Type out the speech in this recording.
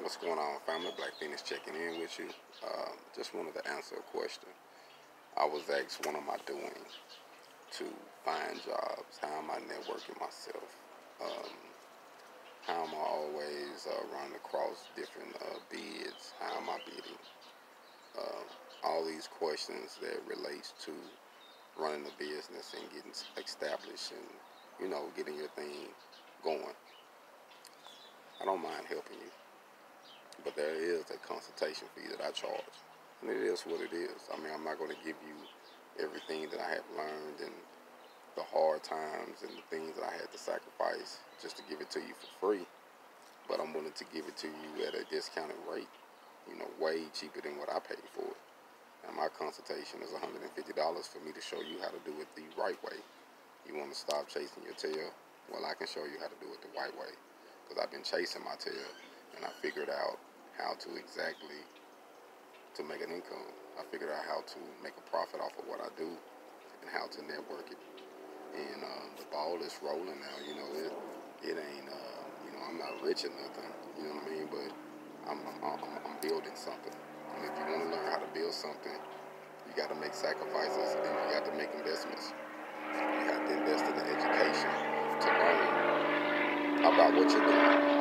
What's going on, family? Black Phoenix checking in with you. Just wanted to answer a question. I was asked, what am I doing to find jobs? How am I networking myself? Um, how am I always running across different bids? How am I bidding? Uh, all these questions that relates to running a business and getting established and, getting your thing going. I don't mind helping you, but there is a consultation fee that I charge. And it is what it is. I mean, I'm not going to give you everything that I have learned and the hard times and the things that I had to sacrifice just to give it to you for free. But I'm willing to give it to you at a discounted rate, way cheaper than what I paid for it. And my consultation is $150 for me to show you how to do it the right way. You want to stop chasing your tail? Well, I can show you how to do it the right way. Because I've been chasing my tail and I figured out how to exactly to make an income. I figured out how to make a profit off of what I do and how to network it. And the ball is rolling now. It ain't. I'm not rich or nothing. You know what I mean? But I'm building something. And if you want to learn how to build something, you got to make sacrifices and you got to make investments. You have to invest in the education to learn about what you're doing.